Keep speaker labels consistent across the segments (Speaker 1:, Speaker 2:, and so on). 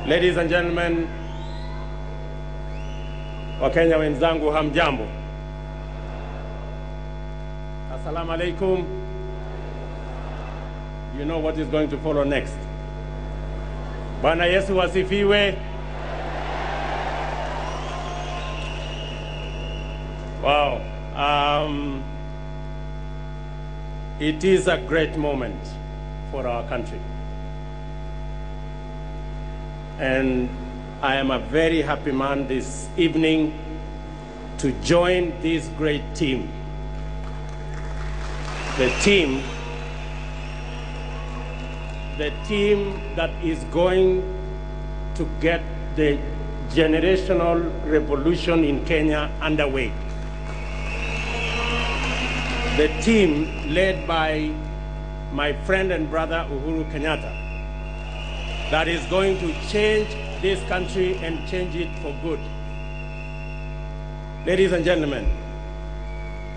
Speaker 1: Ladies and gentlemen, Wakenya wenzangu hamjambo. Assalamu alaikum. You know what is going to follow next. Bwana Yesu wasifiwe. Wow. It is a great moment for our country. And I am a very happy man this evening to join this great team. The team that is going to get the generational revolution in Kenya underway. The team led by my friend and brother Uhuru Kenyatta that is going to change this country and change it for good. Ladies and gentlemen,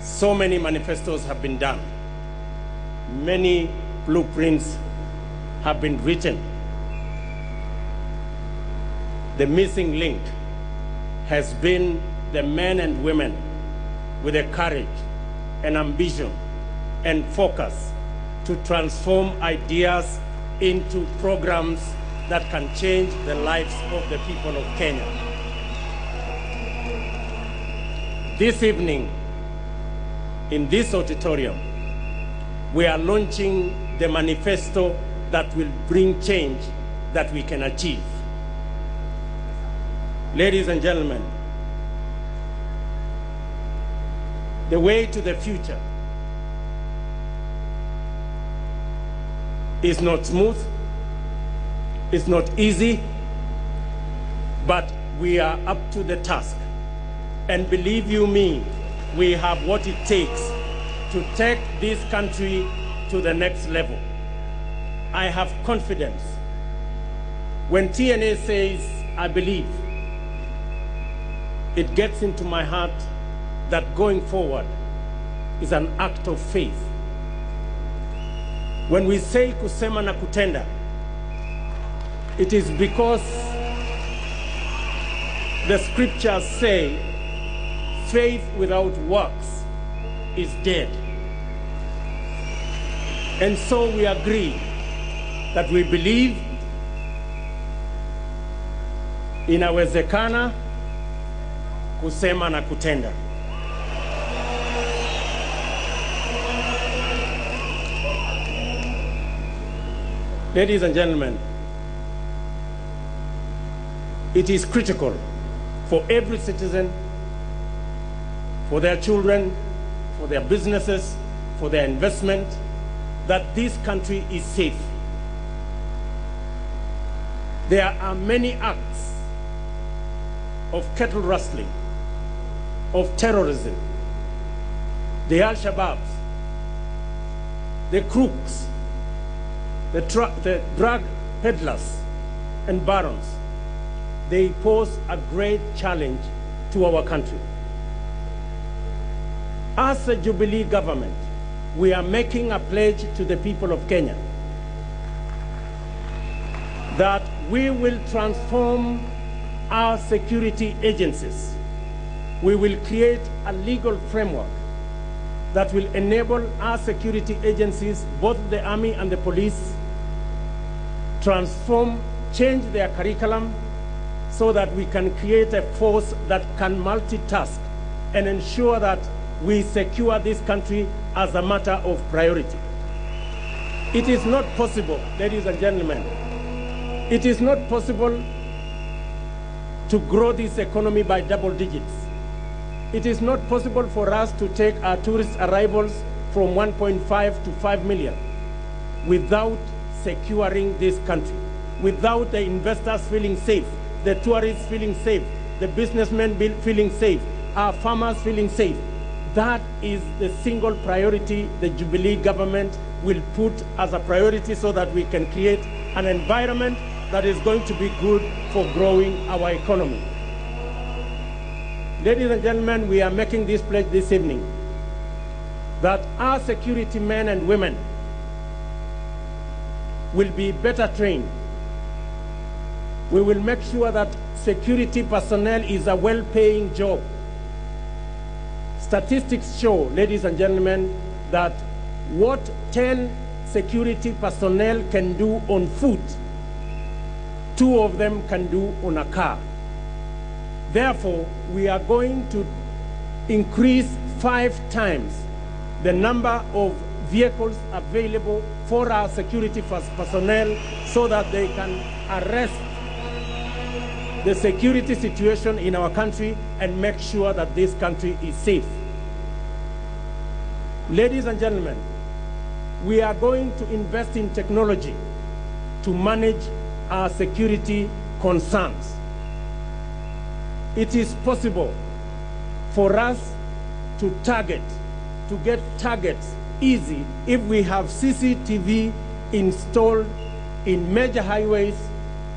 Speaker 1: so many manifestos have been done. Many blueprints have been written. The missing link has been the men and women with the courage and ambition and focus to transform ideas into programs that can change the lives of the people of Kenya. This evening, in this auditorium, we are launching the manifesto that will bring change that we can achieve. Ladies and gentlemen, the way to the future is not smooth, it's not easy, but we are up to the task. And believe you me, we have what it takes to take this country to the next level. I have confidence. When TNA says, I believe, it gets into my heart that going forward is an act of faith. When we say kusema na kutenda, it is because the scriptures say faith without works is dead. And so we agree that we believe inawezekana kusema na kutenda. Ladies and gentlemen, it is critical for every citizen, for their children, for their businesses, for their investment, that this country is safe. There are many acts of cattle rustling, of terrorism, the Al-Shabaabs, the crooks, the drug peddlers and barons. They pose a great challenge to our country. As a Jubilee government, we are making a pledge to the people of Kenya that we will transform our security agencies. We will create a legal framework that will enable our security agencies, both the army and the police, transform, change their curriculum so that we can create a force that can multitask and ensure that we secure this country as a matter of priority. It is not possible, ladies and gentlemen, it is not possible to grow this economy by double digits. It is not possible for us to take our tourist arrivals from 1.5 to 5 million without securing this country, without the investors feeling safe, the tourists feeling safe, the businessmen feeling safe, our farmers feeling safe. That is the single priority the Jubilee government will put as a priority so that we can create an environment that is going to be good for growing our economy. Ladies and gentlemen, we are making this pledge this evening that our security men and women will be better trained We will make sure that security personnel is a well-paying job. Statistics show, ladies and gentlemen, that what 10 security personnel can do on foot, 2 of them can do on a car. Therefore, we are going to increase 5 times the number of vehicles available for our security personnel so that they can arrest the security situation in our country and make sure that this country is safe. Ladies and gentlemen, we are going to invest in technology to manage our security concerns. It is possible for us to get targets easy if we have CCTV installed in major highways,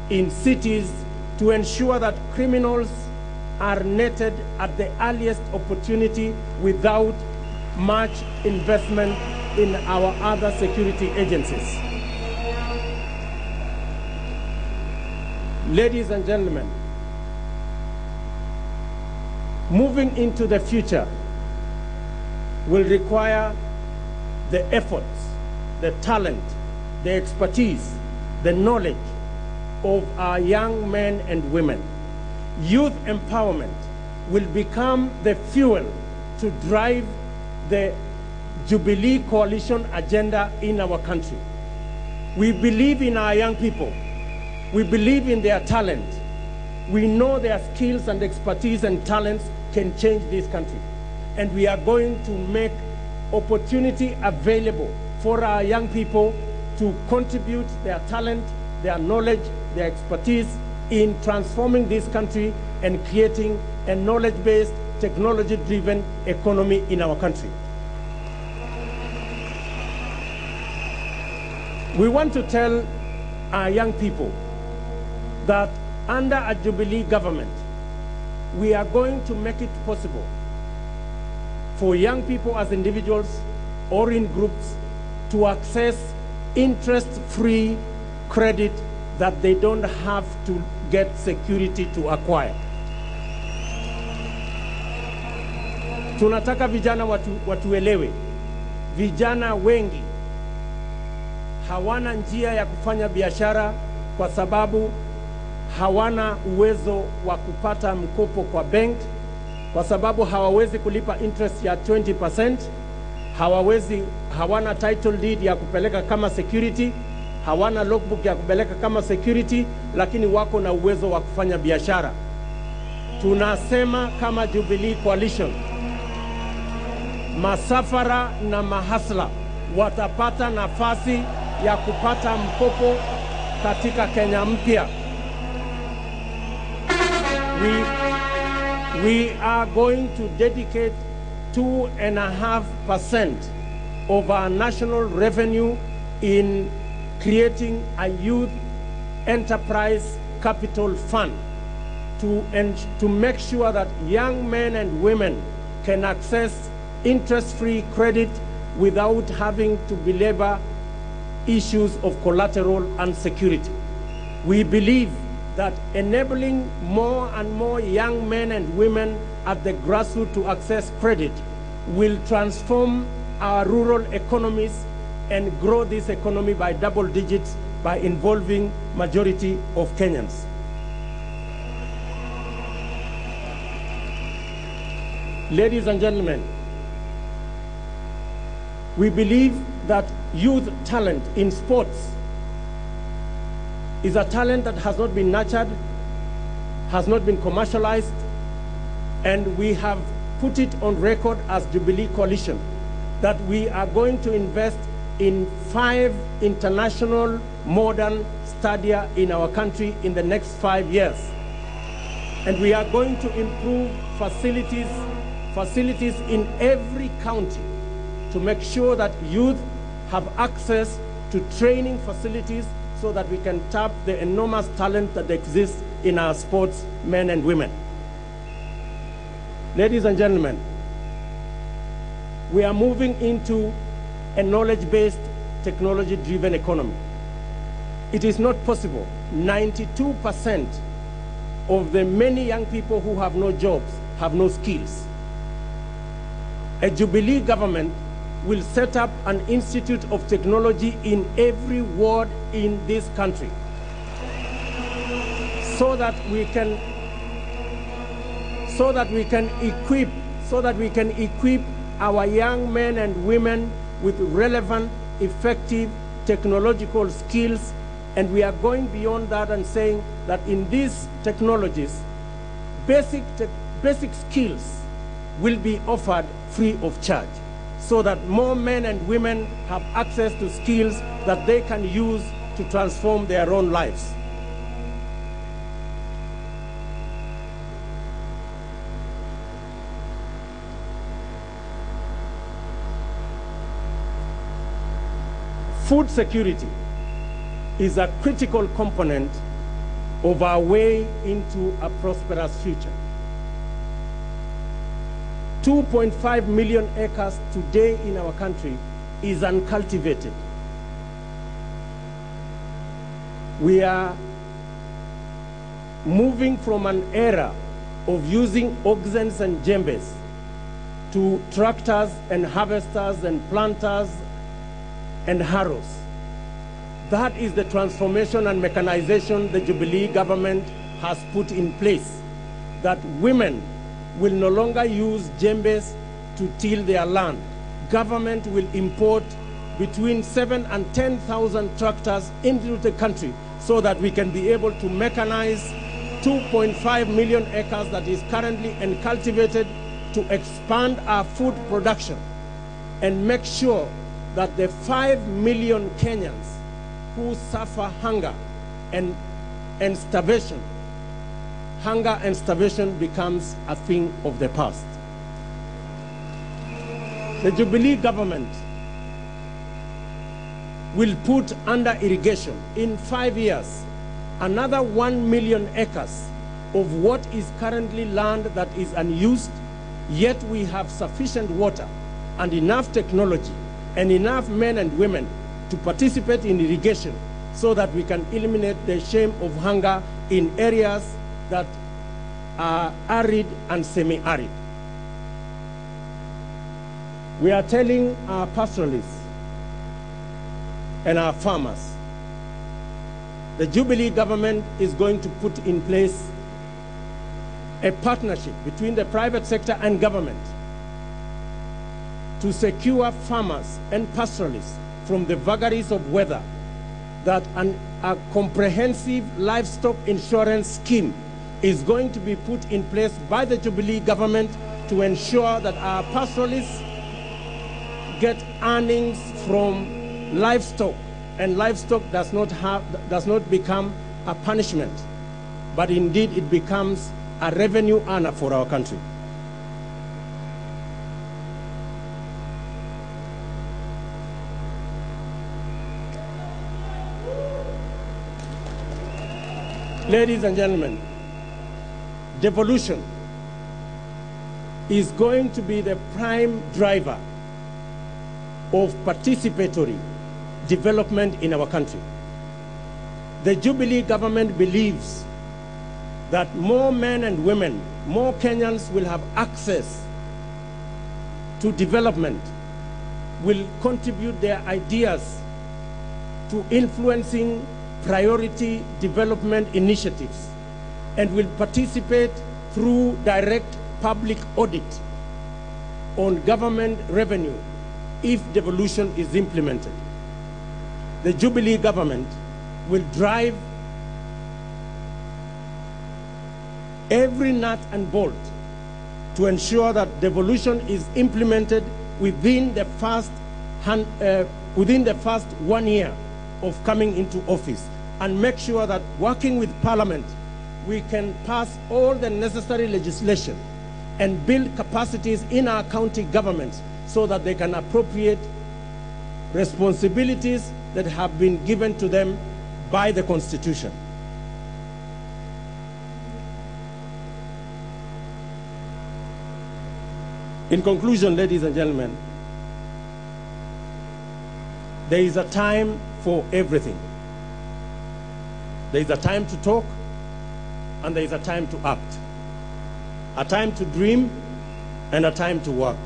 Speaker 1: in cities, to ensure that criminals are netted at the earliest opportunity without much investment in our other security agencies. Ladies and gentlemen, moving into the future will require the efforts, the talent, the expertise, the knowledge of our young men and women. Youth empowerment will become the fuel to drive the Jubilee coalition agenda in our country. We believe in our young people. We believe in their talent. We know their skills and expertise and talents can change this country. And we are going to make opportunity available for our young people to contribute their talent, their knowledge, their expertise in transforming this country and creating a knowledge-based, technology-driven economy in our country. We want to tell our young people that under a Jubilee government, we are going to make it possible for young people as individuals or in groups to access interest-free credit that they don't have to get security to acquire. Tunataka vijana watuelewe. Vijana wengi hawana njia ya kufanya biashara kwa sababu hawana uwezo wa kupata mkopo kwa bank, kwa sababu hawawezi kulipa interest ya 20%, hawana title deed ya kupeleka kama security, hawana logbook ya kupeleka kama security, lakini wako na uwezo wa kufanya biashara. Tunasema kama Jubilee Coalition, masafara na mahasla watapata nafasi ya kupata mkopo katika Kenya mpya. We are going to dedicate 2.5% of our national revenue in creating a youth enterprise capital fund to make sure that young men and women can access interest-free credit without having to belabor issues of collateral and security. We believe that enabling more and more young men and women at the grassroots to access credit will transform our rural economies and grow this economy by double digits by involving majority of Kenyans. Ladies and gentlemen, we believe that youth talent in sports is a talent that has not been nurtured, has not been commercialized, and we have put it on record as Jubilee Coalition that we are going to invest in 5 international modern stadia in our country in the next 5 years. And we are going to improve facilities in every county to make sure that youth have access to training facilities so that we can tap the enormous talent that exists in our sports men and women. Ladies and gentlemen, we are moving into a knowledge-based, technology-driven economy. It is not possible, 92% of the many young people who have no jobs have no skills. A Jubilee government will set up an institute of technology in every ward in this country so that we can equip our young men and women with relevant, effective technological skills. And we are going beyond that and saying that in these technologies, basic skills will be offered free of charge, so that more men and women have access to skills that they can use to transform their own lives. Food security is a critical component of our way into a prosperous future. 2.5 million acres today in our country is uncultivated. We are moving from an era of using oxen and jembes to tractors and harvesters and planters and harrows. That is the transformation and mechanization the Jubilee government has put in place, that women will no longer use jembes to till their land. Government will import between 7,000 and 10,000 tractors into the country so that we can be able to mechanize 2.5 million acres that is currently uncultivated, to expand our food production and make sure that the 5 million Kenyans who suffer hunger and starvation, hunger and starvation becomes a thing of the past. The Jubilee government will put under irrigation in 5 years another 1 million acres of what is currently land that is unused, yet we have sufficient water and enough technology and enough men and women to participate in irrigation so that we can eliminate the shame of hunger in areas that are arid and semi-arid. We are telling our pastoralists and our farmers, the Jubilee government is going to put in place a partnership between the private sector and government to secure farmers and pastoralists from the vagaries of weather, that a comprehensive livestock insurance scheme is going to be put in place by the Jubilee government to ensure that our pastoralists get earnings from livestock, and livestock does not become a punishment, but indeed it becomes a revenue earner for our country. Ladies and gentlemen, devolution is going to be the prime driver of participatory development in our country. The Jubilee government believes that more men and women, more Kenyans will have access to development, will contribute their ideas to influencing priority development initiatives, and will participate through direct public audit on government revenue if devolution is implemented. The Jubilee government will drive every nut and bolt to ensure that devolution is implemented within the first 1 year of coming into office, and make sure that, working with Parliament, we can pass all the necessary legislation and build capacities in our county governments so that they can appropriate responsibilities that have been given to them by the Constitution. In conclusion, ladies and gentlemen, there is a time for everything. There is a time to talk, and there is a time to act. A time to dream, and a time to work.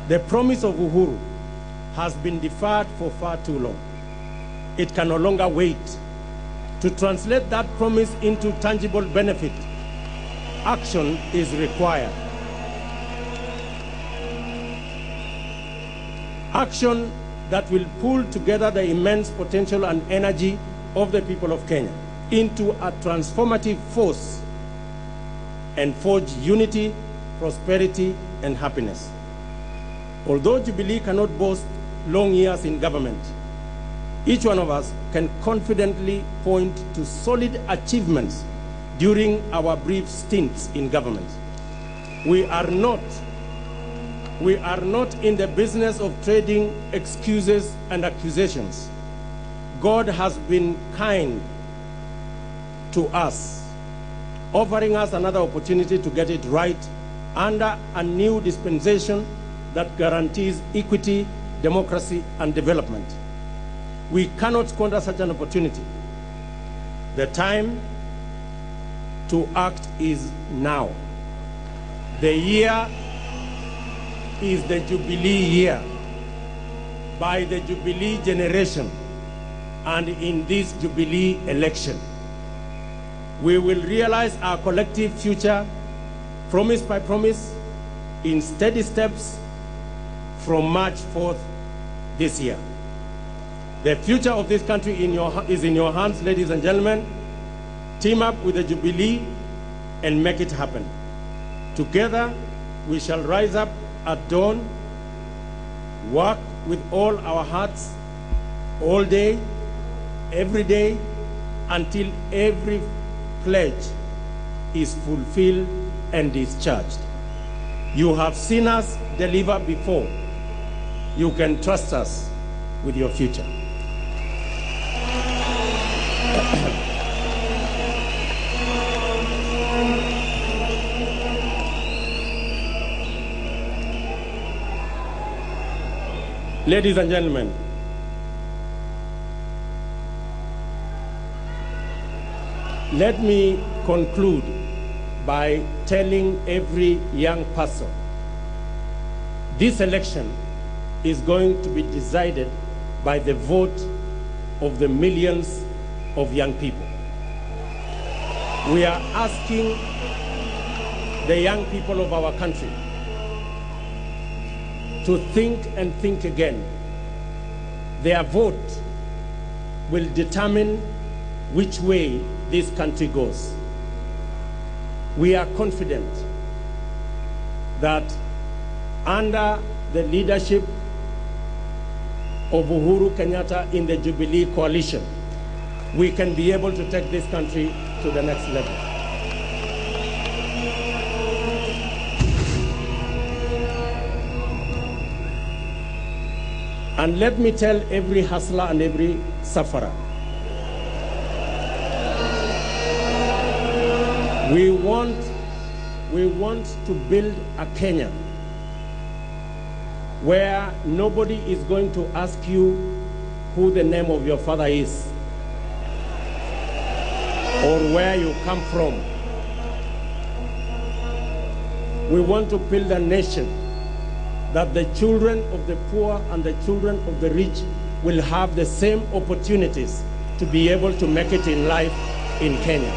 Speaker 1: The promise of Uhuru has been deferred for far too long. It can no longer wait. To translate that promise into tangible benefit, action is required. Action that will pull together the immense potential and energy of the people of Kenya into a transformative force and forge unity, prosperity, and happiness. Although Jubilee cannot boast long years in government, each one of us can confidently point to solid achievements during our brief stints in government. We are not in the business of trading excuses and accusations. God has been kind to us, offering us another opportunity to get it right under a new dispensation that guarantees equity, democracy, and development. We cannot squander such an opportunity. The time to act is now. The year is the Jubilee year. By the Jubilee generation and in this Jubilee election, we will realize our collective future, promise by promise, in steady steps from March 4th this year. The future of this country is in your hands, ladies and gentlemen. Team up with the Jubilee and make it happen. Together, we shall rise up at dawn, work with all our hearts, all day, every day, until every pledge is fulfilled and discharged. You have seen us deliver before. You can trust us with your future. Ladies and gentlemen, let me conclude by telling every young person this election is going to be decided by the vote of the millions of young people. We are asking the young people of our country to think and think again. Their vote will determine which way this country goes. We are confident that under the leadership of Uhuru Kenyatta in the Jubilee coalition, we can be able to take this country to the next level. And let me tell every hustler and every sufferer, we want to build a Kenya where nobody is going to ask you who the name of your father is or where you come from. We want to build a nation that the children of the poor and the children of the rich will have the same opportunities to be able to make it in life in Kenya.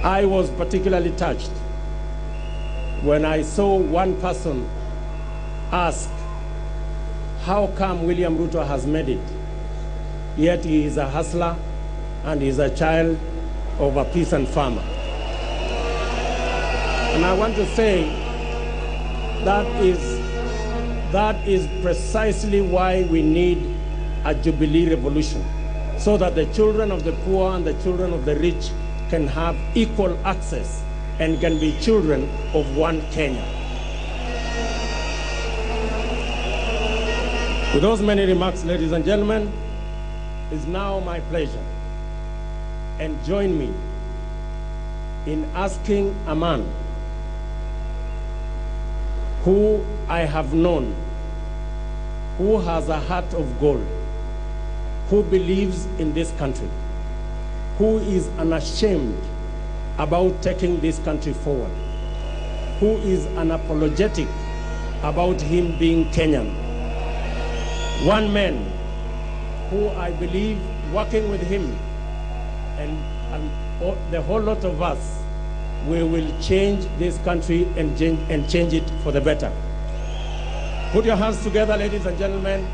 Speaker 1: I was particularly touched when I saw one person ask, how come William Ruto has made it, yet he is a hustler and he is a child of a peasant farmer? And I want to say that is precisely why we need a Jubilee revolution, so that the children of the poor and the children of the rich can have equal access and can be children of one Kenya. With those many remarks, ladies and gentlemen, it's now my pleasure, and join me in asking a man who I have known who has a heart of gold, who believes in this country, who is unashamed about taking this country forward, who is unapologetic about him being Kenyan. One man who I believe, working with him and the whole lot of us, we will change this country and change it for the better. Put your hands together, ladies and gentlemen,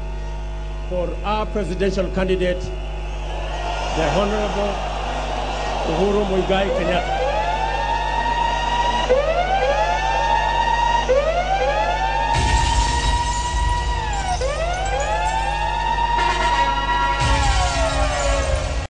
Speaker 1: for our presidential candidate, the Honorable Uhuru Muigai Kenyatta.